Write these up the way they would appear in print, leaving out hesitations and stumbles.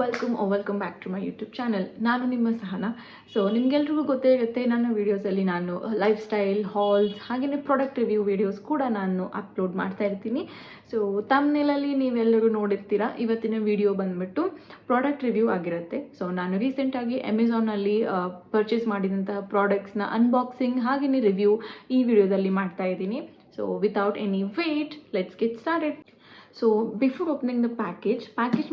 Welcome back to my YouTube channel. ನಾನು ನಿಮ್ಮ Sahana. So ನಿಮಗೆಲ್ರಿಗೂ ಗೊತ್ತೇ ಇರುತ್ತೆ, ನನ್ನ ವೀಡಿಯೋಸಲ್ಲಿ ನಾನು ಲೈಫ್ ಸ್ಟೈಲ್, ಹಾಲ್ಸ್ ಹಾಗೆಯೇ ಪ್ರಾಡಕ್ಟ್ ರಿವ್ಯೂ ವೀಡಿಯೋಸ್ ಕೂಡ ನಾನು ಅಪ್ಲೋಡ್ ಮಾಡ್ತಾ ಇರ್ತೀನಿ. ಸೊ ತಮ್ನೇಲಲ್ಲಿ ನೀವೆಲ್ಲರೂ ನೋಡಿರ್ತೀರ. ಇವತ್ತಿನ ವಿಡಿಯೋ ಬಂದುಬಿಟ್ಟು ಪ್ರಾಡಕ್ಟ್ ರಿವ್ಯೂ ಆಗಿರುತ್ತೆ. ಸೊ ನಾನು ರೀಸೆಂಟಾಗಿ ಅಮೆಝಾನಲ್ಲಿ ಪರ್ಚೇಸ್ ಮಾಡಿದಂತಹ ಪ್ರಾಡಕ್ಟ್ಸ್ನ ಅನ್ಬಾಕ್ಸಿಂಗ್ ಹಾಗೆಯೇ ರಿವ್ಯೂ ಈ ವಿಡಿಯೋದಲ್ಲಿ ಮಾಡ್ತಾ ಇದ್ದೀನಿ. So without any wait, let's get started. So before opening the package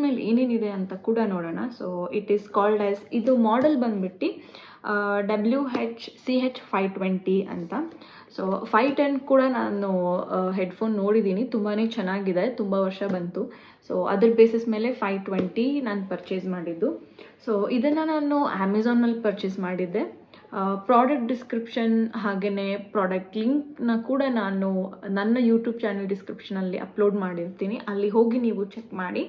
ಮೇಲೆ ಏನೇನಿದೆ ಅಂತ ಕೂಡ ನೋಡೋಣ. So it is called as, ಇದು ಮಾಡೆಲ್ ಬಂದುಬಿಟ್ಟು WH-CH520 ಅಂತ. ಸೊ 510 ಕೂಡ ನಾನು ಹೆಡ್ಫೋನ್ ನೋಡಿದ್ದೀನಿ, ತುಂಬಾ ಚೆನ್ನಾಗಿದೆ, ತುಂಬ ವರ್ಷ ಬಂತು. ಸೊ ಅದ್ರ ಬೇಸಿಸ್ ಮೇಲೆ 520 ನಾನು ಪರ್ಚೇಸ್ ಮಾಡಿದ್ದು. ಸೊ ಇದನ್ನು ನಾನು ಅಮೆಝಾನಲ್ಲಿ ಪರ್ಚೇಸ್ ಮಾಡಿದ್ದೆ. ಪ್ರಾಡಕ್ಟ್ ಡಿಸ್ಕ್ರಿಪ್ಷನ್ ಹಾಗೆಯೇ ಪ್ರಾಡಕ್ಟ್ ಲಿಂಕ್ನ ಕೂಡ ನಾನು ನನ್ನ ಯೂಟ್ಯೂಬ್ ಚಾನಲ್ ಡಿಸ್ಕ್ರಿಪ್ಷನಲ್ಲಿ ಅಪ್ಲೋಡ್ ಮಾಡಿರ್ತೀನಿ, ಅಲ್ಲಿ ಹೋಗಿ ನೀವು ಚೆಕ್ ಮಾಡಿ.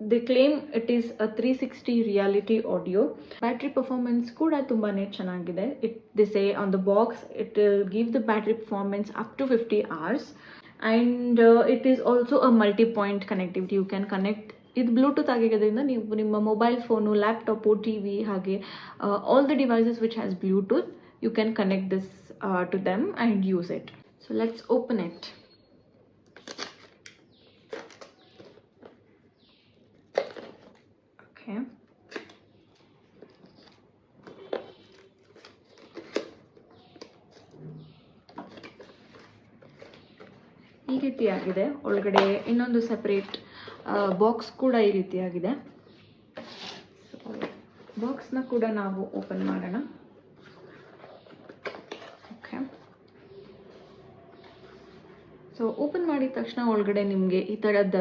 The claim it is 360 reality audio. Battery performance ಕೂಡ ತುಂಬಾ ಚೆನ್ನಾಗಿದೆ. This a on the box it will give the battery performance up to 50 hours and it is also a multi point connectivity. You can connect. ಇದು Bluetooth ಆಗಿರೋದ್ರಿಂದ ನೀವು ನಿಮ್ಮ mobile phone, laptop, TV ಹಾಗೆ all the devices which has Bluetooth, you can connect this to them and use it. So let's open it. Okay, ಈ ರೀತಿಯಾಗಿದೆ. ಒಳಗಡೆ ಇನ್ನೊಂದು separate box ಕೂಡ ಈ ರೀತಿಯಾಗಿದೆ. ಸೊ ಬಾಕ್ಸ್ನ ಕೂಡ ನಾವು ಓಪನ್ ಮಾಡೋಣ. ಓಕೆ, ಸೊ ಓಪನ್ ಮಾಡಿದ ತಕ್ಷಣ ಒಳಗಡೆ ನಿಮಗೆ ಈ ಥರದ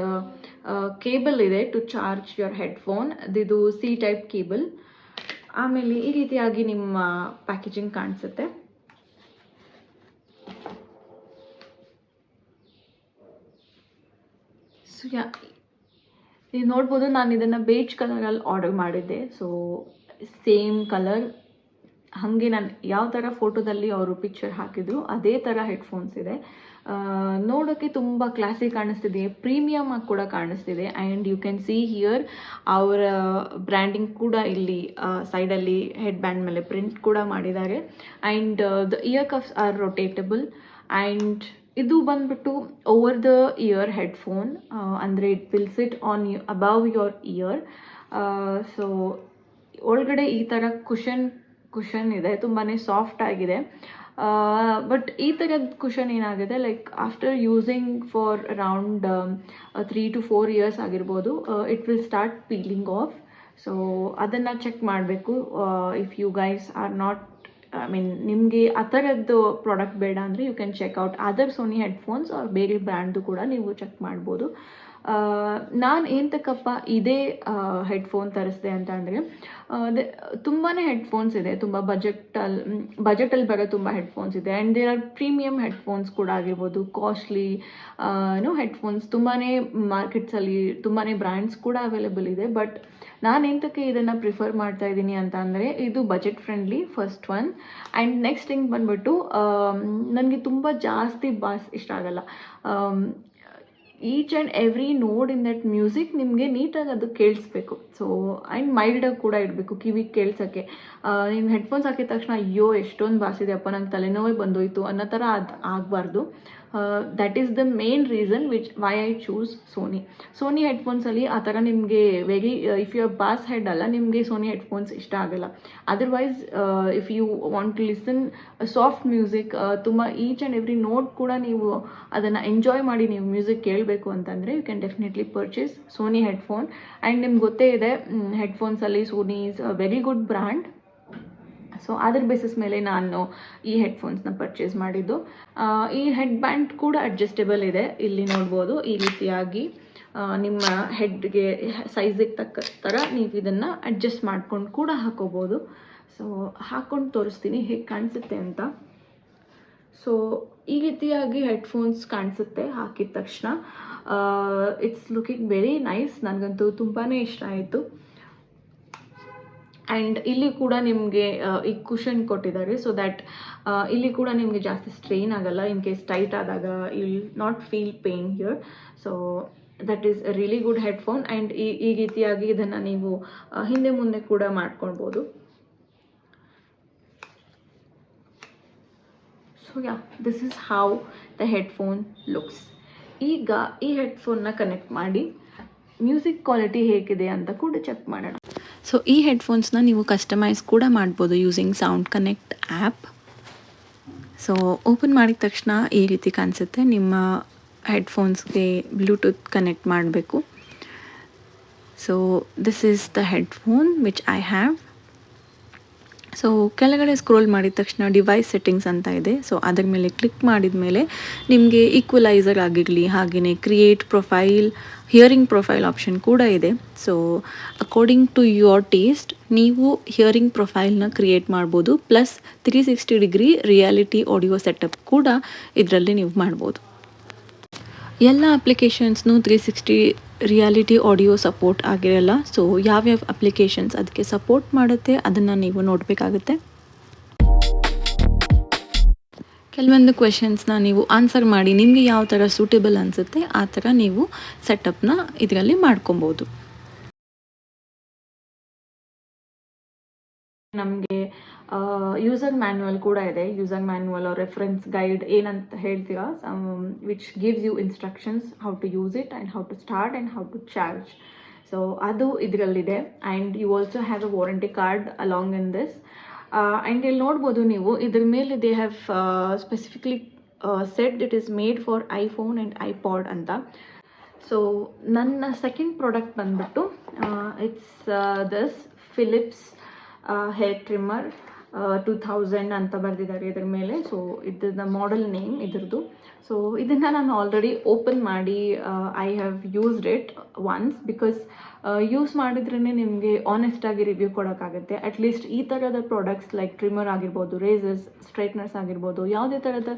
ಕೇಬಲ್ ಇದೆ ಟು ಚಾರ್ಜ್ ಯುವರ್ ಹೆಡ್ಫೋನ್. ಇದು ಸಿ ಟೈಪ್ ಕೇಬಲ್. ಆಮೇಲೆ ಈ ರೀತಿಯಾಗಿ ನಿಮ್ಮ ಪ್ಯಾಕೇಜಿಂಗ್ ಕಾಣಿಸುತ್ತೆ. ಸೊ ನೀವು ನೋಡ್ಬೋದು, ನಾನು ಇದನ್ನು ಬೇಜ್ ಕಲರಲ್ಲಿ ಆರ್ಡರ್ ಮಾಡಿದ್ದೆ. ಸೊ ಸೇಮ್ ಕಲರ್, ಹಾಗೆ ನಾನು ಯಾವ ಥರ ಫೋಟೋದಲ್ಲಿ ಅವರು ಪಿಕ್ಚರ್ ಹಾಕಿದ್ರು ಅದೇ ಥರ ಹೆಡ್ಫೋನ್ಸ್ ಇದೆ. ನೋಡೋಕ್ಕೆ ತುಂಬ ಕ್ಲಾಸಿ ಕಾಣಿಸ್ತಿದೆ, ಪ್ರೀಮಿಯಮ್ ಆಗಿ ಕೂಡ ಕಾಣಿಸ್ತಿದೆ. And you can see here ಅವರ ಬ್ರ್ಯಾಂಡಿಂಗ್ ಕೂಡ ಇಲ್ಲಿ ಸೈಡಲ್ಲಿ ಹೆಡ್ ಬ್ಯಾಂಡ್ ಮೇಲೆ ಪ್ರಿಂಟ್ ಕೂಡ ಮಾಡಿದ್ದಾರೆ. And the ear cuffs are rotatable. And ಇದು ಬಂದ್ಬಿಟ್ಟು ಓವರ್ ದ ಇಯರ್ ಹೆಡ್ಫೋನ್, ಅಂದರೆ it will sit on above your ear. So ಒಳಗಡೆ ಈ ಥರ ಕುಷನ್ ಇದೆ, ತುಂಬಾ ಸಾಫ್ಟ್ ಆಗಿದೆ. ಬಟ್ ಈ ಥರದ ಕುಷನ್ ಏನಾಗಿದೆ, like after using for around 3 to 4 years ಆಗಿರ್ಬೋದು, it will start peeling off. So ಅದನ್ನು ಚೆಕ್ ಮಾಡಬೇಕು. If you guys are not, I mean ನಿಮಗೆ ಆ ಥರದ್ದು ಪ್ರಾಡಕ್ಟ್ ಬೇಡ ಅಂದರೆ you can check out other Sony headphones or ಬೇರೆ ಬ್ರ್ಯಾಂಡ್ದು ಕೂಡ ನೀವು ಚೆಕ್ ಮಾಡ್ಬೋದು. ನಾನು ಏಂತಕ್ಕಪ್ಪ ಇದೇ ಹೆಡ್ಫೋನ್ ತರಿಸಿದೆ ಅಂತ ಅಂದರೆ, ತುಂಬಾ ಹೆಡ್ಫೋನ್ಸ್ ಇದೆ, ತುಂಬ ಬಜೆಟಲ್ಲಿ ಬರೋ ತುಂಬ ಹೆಡ್ಫೋನ್ಸ್ ಇದೆ. And there are premium headphones ಕೂಡ ಆಗಿರ್ಬೋದು, ಕಾಸ್ಟ್ಲಿ ಹೆಡ್ಫೋನ್ಸ್ ತುಂಬಾ ಮಾರ್ಕೆಟ್ಸಲ್ಲಿ ತುಂಬಾ ಬ್ರ್ಯಾಂಡ್ಸ್ ಕೂಡ ಅವೈಲೇಬಲ್ ಇದೆ. ಬಟ್ ನಾನು ಎಂತಕ್ಕೆ ಇದನ್ನು ಪ್ರಿಫರ್ ಮಾಡ್ತಾ ಇದ್ದೀನಿ ಅಂತ ಅಂದರೆ, ಇದು budget friendly first one. And next thing ಬಂದ್ಬಿಟ್ಟು, ನನಗೆ ತುಂಬ ಜಾಸ್ತಿ ಬಾಸ್ ಇಷ್ಟ ಆಗಲ್ಲ. ಈಚ್ ಆ್ಯಂಡ್ ಎವ್ರಿ ನೋಡ್ ಇನ್ ದಟ್ ಮ್ಯೂಸಿಕ್ ನಿಮಗೆ ನೀಟಾಗಿ ಅದು ಕೇಳಿಸ್ಬೇಕು. ಸೊ ಆ್ಯಂಡ್ ಮೈಲ್ಡಾಗಿ ಕೂಡ ಇಡಬೇಕು ಕಿವಿಗೆ ಕೇಳ್ಸೋಕ್ಕೆ. ನೀನು ಹೆಡ್ಫೋನ್ಸ್ ಹಾಕಿದ ತಕ್ಷಣ ಅಯ್ಯೋ ಎಷ್ಟೊಂದು ಬಾಸಿದೆ ಅಪ್ಪ, ನಂಗೆ ತಲೆನೋವೇ ಬಂದೋಯ್ತು ಅನ್ನೋ ಥರ ಅದು ಆಗಬಾರ್ದು. That is the main reason why I choose Sony ಹೆಡ್ಫೋನ್ಸಲ್ಲಿ ಆ ಥರ ನಿಮಗೆ if you are bass head ಅಲ್ಲ, ನಿಮಗೆ ಸೋನಿ ಹೆಡ್ಫೋನ್ಸ್ ಇಷ್ಟ ಆಗಲ್ಲ. Otherwise if you want to listen soft music, ತುಂಬ ಈಚ್ ಆ್ಯಂಡ್ ಎವ್ರಿ ನೋಟ್ ಕೂಡ ನೀವು ಅದನ್ನು ಎಂಜಾಯ್ ಮಾಡಿ ನೀವು ಮ್ಯೂಸಿಕ್ ಕೇಳಬೇಕು ಅಂತಂದರೆ you can definitely purchase Sony headphone. And ನಿಮ್ಗೆ ಗೊತ್ತೇ ಇದೆ, ಹೆಡ್ಫೋನ್ಸಲ್ಲಿ Sony is a very good brand. So ಅದ್ರ ಬೇಸಿಸ್ ಮೇಲೆ ನಾನು ಈ ಹೆಡ್ಫೋನ್ಸ್ನ ಪರ್ಚೇಸ್ ಮಾಡಿದ್ದು. ಈ ಹೆಡ್ ಬ್ಯಾಂಡ್ ಕೂಡ ಅಡ್ಜಸ್ಟೇಬಲ್ ಇದೆ, ಇಲ್ಲಿ ನೋಡ್ಬೋದು. ಈ ರೀತಿಯಾಗಿ ನಿಮ್ಮ ಹೆಡ್ಗೆ ಸೈಜಿಗೆ ತಕ್ಕ ಥರ ನೀವು ಇದನ್ನು ಅಡ್ಜಸ್ಟ್ ಮಾಡ್ಕೊಂಡು ಕೂಡ ಹಾಕೋಬೋದು. ಸೊ ಹಾಕ್ಕೊಂಡು ತೋರಿಸ್ತೀನಿ ಹೇಗೆ ಕಾಣಿಸುತ್ತೆ ಅಂತ. ಸೊ ಈ ರೀತಿಯಾಗಿ ಹೆಡ್ಫೋನ್ಸ್ ಕಾಣಿಸುತ್ತೆ ಹಾಕಿದ ತಕ್ಷಣ. ಇಟ್ಸ್ ಲುಕಿಂಗ್ ವೆರಿ ನೈಸ್, ನನಗಂತೂ ತುಂಬಾ ಇಷ್ಟ ಆಯಿತು. ಆ್ಯಂಡ್ ಇಲ್ಲಿ ಕೂಡ ನಿಮಗೆ ಈ ಕುಷನ್ ಕೊಟ್ಟಿದ್ದಾರೆ, ಸೊ ದ್ಯಾಟ್ ಇಲ್ಲಿ ಕೂಡ ನಿಮಗೆ ಜಾಸ್ತಿ ಸ್ಟ್ರೈನ್ ಆಗಲ್ಲ. ಇನ್ ಕೇಸ್ ಟೈಟ್ ಆದಾಗ you will not feel pain here. So that is really good headphone. And ಈ ರೀತಿಯಾಗಿ ಇದನ್ನು ನೀವು ಹಿಂದೆ ಮುಂದೆ ಕೂಡ ಮಾಡ್ಕೊಳ್ಬೋದು. So yeah, this is how the headphone looks. ಈಗ ಈ ಹೆಡ್ಫೋನ್ನ ಕನೆಕ್ಟ್ ಮಾಡಿ ಮ್ಯೂಸಿಕ್ ಕ್ವಾಲಿಟಿ ಹೇಗಿದೆ ಅಂತ ಕೂಡ ಚೆಕ್ ಮಾಡೋಣ. ಸೊ ಈ ಹೆಡ್ಫೋನ್ಸ್ನ ನೀವು ಕಸ್ಟಮೈಸ್ ಕೂಡ ಮಾಡ್ಬೋದು using sound connect app. So open ಮಾಡಿದ ತಕ್ಷಣ ಈ ರೀತಿ ಕಾಣಿಸುತ್ತೆ. ನಿಮ್ಮ ಹೆಡ್ಫೋನ್ಸ್ಗೆ ಬ್ಲೂಟೂತ್ ಕನೆಕ್ಟ್ ಮಾಡಬೇಕು. So this is the headphone which I have. So ಕೆಳಗಡೆ ಸ್ಕ್ರೋಲ್ ಮಾಡಿದ ತಕ್ಷಣ ಡಿವೈಸ್ ಸೆಟ್ಟಿಂಗ್ಸ್ ಅಂತ ಇದೆ. ಸೊ ಅದರ ಮೇಲೆ ಕ್ಲಿಕ್ ಮಾಡಿದ ಮೇಲೆ ನಿಮಗೆ ಈಕ್ವಲೈಸರ್ ಆಗಿರಲಿ, ಹಾಗೆಯೇ create profile, hearing profile option ಕೂಡ ಇದೆ. So according to your taste ನೀವು ಹಿಯರಿಂಗ್ ಪ್ರೊಫೈಲ್ನ ಕ್ರಿಯೇಟ್ ಮಾಡ್ಬೋದು. Plus 360 degree reality audio setup ಕೂಡ ಇದರಲ್ಲಿ ನೀವು ಮಾಡ್ಬೋದು. ಎಲ್ಲ ಅಪ್ಲಿಕೇಶನ್ಸ್ನು 360 ರಿಯಾಲಿಟಿ ಆಡಿಯೋ ಸಪೋರ್ಟ್ ಆಗಿರಲ್ಲ. ಸೊ ಯಾವ್ಯಾವ ಅಪ್ಲಿಕೇಶನ್ಸ್ ಅದಕ್ಕೆ ಸಪೋರ್ಟ್ ಮಾಡುತ್ತೆ ಅದನ್ನು ನೀವು ನೋಡಬೇಕಾಗುತ್ತೆ. ಕೆಲವೊಂದು ಕ್ವೆಶನ್ಸ್ನ ನೀವು ಆನ್ಸರ್ ಮಾಡಿ ನಿಮಗೆ ಯಾವ ಥರ ಸೂಟೇಬಲ್ ಅನಿಸುತ್ತೆ ಆ ಥರ ನೀವು ಸೆಟಪ್ನ ಇದರಲ್ಲಿ ಮಾಡ್ಕೊಬೋದು. ನಮಗೆ ಯೂಸರ್ ಮ್ಯಾನ್ಯುವಲ್ ಕೂಡ ಇದೆ. User manual or reference guide ಏನಂತ ಹೇಳ್ತೀರಾ, which gives you instructions how to use it and how to start and how to charge. So ಅದು ಇದರಲ್ಲಿದೆ. And you also have a warranty card along in this. And ಇಲ್ಲಿ ನೋಡ್ಬೋದು ನೀವು ಇದ್ರ ಮೇಲೆ they have specifically set it is made for iPhone and iPod ಅಂತ. So ನನ್ನ second product ಬಂದ್ಬಿಟ್ಟು it's this Philips hair trimmer 2000 ಅಂತ ಬರೆದಿದ್ದಾರೆ ಇದ್ರ ಮೇಲೆ. ಸೊ ಇದನ್ನ ಮಾಡೆಲ್ ನೇಮ್ ಇದ್ರದ್ದು. ಸೊ ಇದನ್ನು ನಾನು ಆಲ್ರೆಡಿ ಓಪನ್ ಮಾಡಿ I have used it once. Because use ಮಾಡಿದ್ರೇ ನಿಮಗೆ ಆನೆಸ್ಟಾಗಿ ರಿವ್ಯೂ ಕೊಡೋಕ್ಕಾಗುತ್ತೆ. ಅಟ್ಲೀಸ್ಟ್ ಈ ಥರದ ಪ್ರಾಡಕ್ಟ್ಸ್ ಲೈಕ್ ಟ್ರಿಮ್ಮರ್ ಆಗಿರ್ಬೋದು, ರೇಸರ್ಸ್, ಸ್ಟ್ರೈಟ್ನರ್ಸ್ ಆಗಿರ್ಬೋದು, ಯಾವುದೇ ಥರದ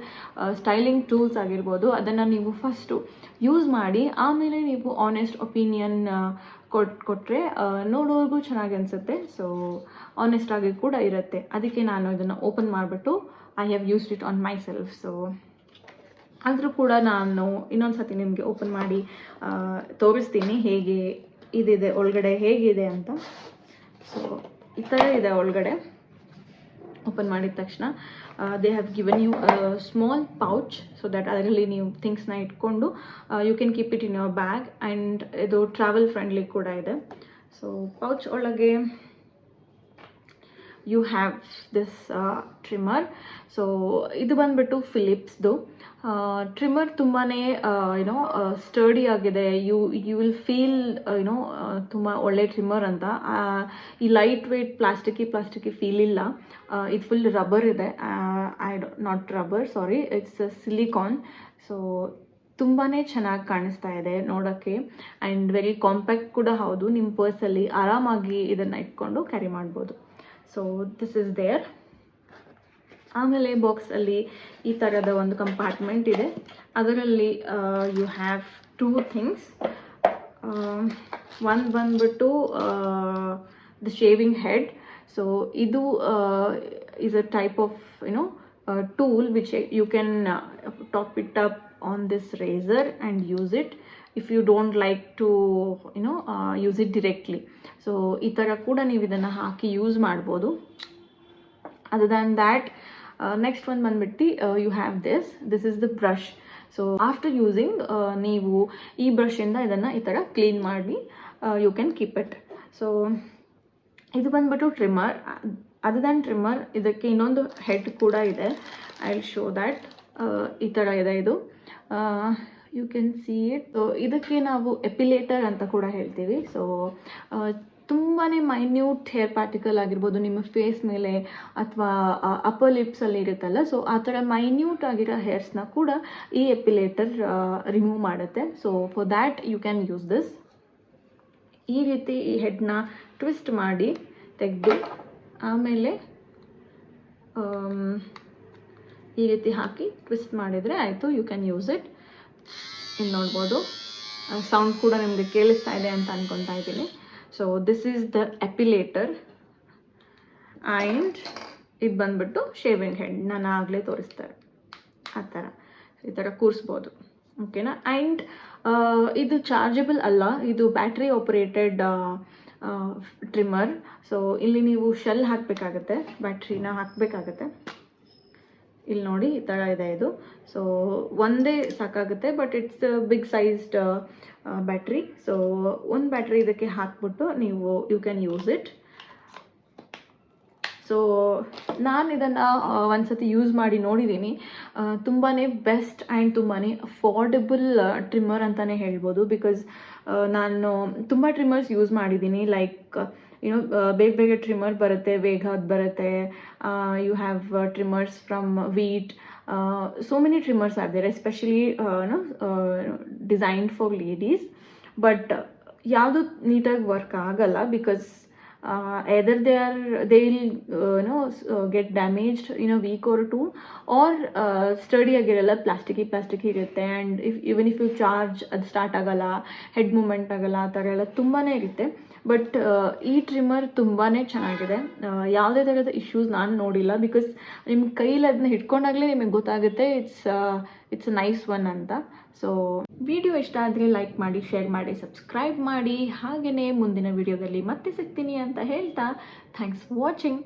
ಸ್ಟೈಲಿಂಗ್ ಟೂಲ್ಸ್ ಆಗಿರ್ಬೋದು, ಅದನ್ನು ನೀವು ಫಸ್ಟು ಯೂಸ್ ಮಾಡಿ ಆಮೇಲೆ ನೀವು ಆನೆಸ್ಟ್ ಒಪಿನಿಯನ್ ಕೊಟ್ಟರೆ ನೋಡೋರ್ಗೂ ಚೆನ್ನಾಗಿ ಅನಿಸುತ್ತೆ. ಸೊ ಆನೆಸ್ಟ್ ಆಗಿ ಕೂಡ ಇರುತ್ತೆ. ಅದಕ್ಕೆ ನಾನು ಇದನ್ನು ಓಪನ್ ಮಾಡಿಬಿಟ್ಟು I have used it on my self. So ಆದರೂ ಕೂಡ ನಾನು ಇನ್ನೊಂದು ಸತಿ ನಿಮಗೆ ಓಪನ್ ಮಾಡಿ ತೋರಿಸ್ತೀನಿ ಹೇಗೆ ಇದಿದೆ ಒಳಗಡೆ ಹೇಗಿದೆ ಅಂತ. ಸೊ ಈ ಥರ ಇದೆ ಒಳಗಡೆ. ಓಪನ್ ಮಾಡಿದ ತಕ್ಷಣ they have given you small pouch so that ಅದರಲ್ಲಿ ನೀವು ಥಿಂಗ್ಸ್ನ ಇಟ್ಕೊಂಡು you can keep it in your bag. And ಇದು ಟ್ರಾವೆಲ್ ಫ್ರೆಂಡ್ಲಿ ಕೂಡ ಇದೆ. ಸೊ ಪೌಚ್ ಒಳಗೆ you have this trimmer. So ಇದು ಬಂದುಬಿಟ್ಟು ಫಿಲಿಪ್ಸ್ದು ಟ್ರಿಮ್ಮರ್. ತುಂಬಾ ಯುನೋ ಸ್ಟರ್ಡಿ ಆಗಿದೆ. ಯು ವಿಲ್ ಫೀಲ್ ಯುನೋ ತುಂಬ ಒಳ್ಳೆ ಟ್ರಿಮ್ಮರ್ ಅಂತ. ಈ ಲೈಟ್ ವೆಯ್ಟ್ ಪ್ಲಾಸ್ಟಿಕಿ ಫೀಲ್ ಇಲ್ಲ. ಇದು ಫುಲ್ ರಬ್ಬರ್ ಇದೆ. Not rubber, sorry, it's silicon. So ತುಂಬಾ ಚೆನ್ನಾಗಿ ಕಾಣಿಸ್ತಾ ಇದೆ ನೋಡೋಕ್ಕೆ. ಆ್ಯಂಡ್ ವೆರಿ ಕಾಂಪ್ಯಾಕ್ಟ್ ಕೂಡ ಹೌದು. ನಿಮ್ಮ ಪರ್ಸಲ್ಲಿ ಆರಾಮಾಗಿ ಇದನ್ನು ಇಟ್ಕೊಂಡು ಕ್ಯಾರಿ ಮಾಡ್ಬೋದು. So this is there. ಆಮೇಲೆ ಬಾಕ್ಸಲ್ಲಿ ಈ ಥರದ ಒಂದು ಕಂಪಾರ್ಟ್ಮೆಂಟ್ ಇದೆ. ಅದರಲ್ಲಿ ಯು ಹ್ಯಾವ್ 2 ಥಿಂಗ್ಸ್. ಒಂದು ಬಂದ್ಬಿಟ್ಟು ದ ಶೇವಿಂಗ್ ಹೆಡ್. ಸೊ ಇದು is a type of you know tool which you can top it up on this razor and use it if you don't like to use it directly. So ಈ ಥರ ಕೂಡ ನೀವು ಇದನ್ನು ಹಾಕಿ use ಮಾಡ್ಬೋದು. Other than that next ಒಂದು ಬಂದ್ಬಿಟ್ಟು you have this is the brush. So after using ನೀವು ಈ ಬ್ರಷಿಂದ ಇದನ್ನು ಈ ಥರ ಕ್ಲೀನ್ ಮಾಡಿ you can keep it. So ಇದು ಬಂದ್ಬಿಟ್ಟು ಟ್ರಿಮ್ಮರ್. ಅದರ್ ದ್ಯಾನ್ ಟ್ರಿಮ್ಮರ್ ಇದಕ್ಕೆ ಇನ್ನೊಂದು ಹೆಡ್ ಕೂಡ ಇದೆ. I will show that. ಈ ಥರ ಇದೆ ಇದು. You can see it. So ಇದಕ್ಕೆ ನಾವು ಎಪಿಲೇಟರ್ ಅಂತ ಕೂಡ ಹೇಳ್ತೀವಿ. ಸೊ ತುಂಬಾ ಮೈನ್ಯೂಟ್ ಹೇರ್ ಪಾರ್ಟಿಕಲ್ ಆಗಿರ್ಬೋದು ನಿಮ್ಮ ಫೇಸ್ ಮೇಲೆ ಅಥವಾ ಅಪ್ಪರ್ ಲಿಪ್ಸಲ್ಲಿ ಇರುತ್ತಲ್ಲ, ಸೊ ಆ ಥರ ಮೈನ್ಯೂಟ್ ಆಗಿರೋ ಹೇರ್ಸ್ನ ಕೂಡ ಈ ಎಪಿಲೇಟರ್ ರಿಮೂವ್ ಮಾಡುತ್ತೆ. So for that you can use this. ಈ ರೀತಿ ಈ ಹೆಡ್ನ ಟ್ವಿಸ್ಟ್ ಮಾಡಿ ತೆಗೆದು ಆಮೇಲೆ ಈ ರೀತಿ ಹಾಕಿ ಟ್ವಿಸ್ಟ್ ಮಾಡಿದರೆ ಆಯಿತು. You can use it. ಇಲ್ಲಿ ನೋಡ್ಬೋದು ಸೌಂಡ್ ಕೂಡ ನಿಮಗೆ ಕೇಳಿಸ್ತಾ ಇದೆ ಅಂತ ಅಂದ್ಕೊತಾ ಇದ್ದೀನಿ. So this is the epilator. And ಇದು ಬಂದ್ಬಿಟ್ಟು ಶೇವಿಂಗ್ ಹೆಡ್. ನಾನು ಆಗಲೇ ತೋರಿಸ್ತಾರೆ ಆ ಥರ ಈ ಥರ ಕೂರಿಸ್ಬೋದು. ಓಕೆನಾ. ಆ್ಯಂಡ್ ಇದು ಚಾರ್ಜಬಲ್ ಅಲ್ಲ, ಇದು ಬ್ಯಾಟ್ರಿ ಆಪರೇಟೆಡ್ ಟ್ರಿಮ್ಮರ್. ಸೊ ಇಲ್ಲಿ ನೀವು ಶೆಲ್ ಹಾಕಬೇಕಾಗತ್ತೆ, ಬ್ಯಾಟ್ರಿನ ಹಾಕಬೇಕಾಗತ್ತೆ. ಇಲ್ಲಿ ನೋಡಿ ಈ ಥರ ಇದೆ ಇದು. ಸೊ ಒಂದೇ ಸಾಕಾಗುತ್ತೆ, but it's big sized battery. So ಒಂದು ಬ್ಯಾಟ್ರಿ ಇದಕ್ಕೆ ಹಾಕ್ಬಿಟ್ಟು ನೀವು you can use it. So ನಾನು ಇದನ್ನು ಒಂದ್ಸತಿ ಯೂಸ್ ಮಾಡಿ ನೋಡಿದ್ದೀನಿ. ತುಂಬಾ ಬೆಸ್ಟ್ ಆ್ಯಂಡ್ ತುಂಬಾ ಅಫೋರ್ಡೆಬಲ್ ಟ್ರಿಮ್ಮರ್ ಅಂತಲೇ ಹೇಳ್ಬೋದು. ಬಿಕಾಸ್ ನಾನು ತುಂಬ ಟ್ರಿಮ್ಮರ್ಸ್ ಯೂಸ್ ಮಾಡಿದ್ದೀನಿ. ಲೈಕ್ ಯುನೋ ಬೇಗ ಬೇಗ ಟ್ರಿಮ್ಮರ್ ಬರುತ್ತೆ, ವೇಗಾದ್ ಬರುತ್ತೆ. You have trimmers from Veet. so many trimmers are there, especially designed for ladies. But ಯಾವುದು ನೀಟಾಗಿ ವರ್ಕ್ ಆಗಲ್ಲ, because either they'll get damaged in a week or two, or sturdy ಆಗಿರಲ್ಲ, plastic ಇರುತ್ತೆ. And even if you charge ಅದು start ಆಗಲ್ಲ, head moment ಆಗಲ್ಲ, ಆ ಥರ ಎಲ್ಲ ತುಂಬಾ ಇರುತ್ತೆ. ಬಟ್ ಈ ಟ್ರಿಮ್ಮರ್ ತುಂಬಾ ಚೆನ್ನಾಗಿದೆ. ಯಾವುದೇ ಥರದ ಇಶ್ಯೂಸ್ ನಾನು ನೋಡಿಲ್ಲ, ಬಿಕಾಸ್ ನಿಮ್ಮ ಕೈಲಿ ಅದನ್ನ ಹಿಡ್ಕೊಂಡಾಗಲೇ ನಿಮಗೆ ಗೊತ್ತಾಗುತ್ತೆ ಇಟ್ಸ್ ಅ ನೈಸ್ ಒನ್ ಅಂತ. ಸೊ ವಿಡಿಯೋ ಇಷ್ಟ ಆದರೆ ಲೈಕ್ ಮಾಡಿ, ಶೇರ್ ಮಾಡಿ, ಸಬ್ಸ್ಕ್ರೈಬ್ ಮಾಡಿ. ಹಾಗೆಯೇ ಮುಂದಿನ ವಿಡಿಯೋದಲ್ಲಿ ಮತ್ತೆ ಸಿಗ್ತೀನಿ ಅಂತ ಹೇಳ್ತಾ ಥ್ಯಾಂಕ್ಸ್ ಫಾರ್ ವಾಚಿಂಗ್.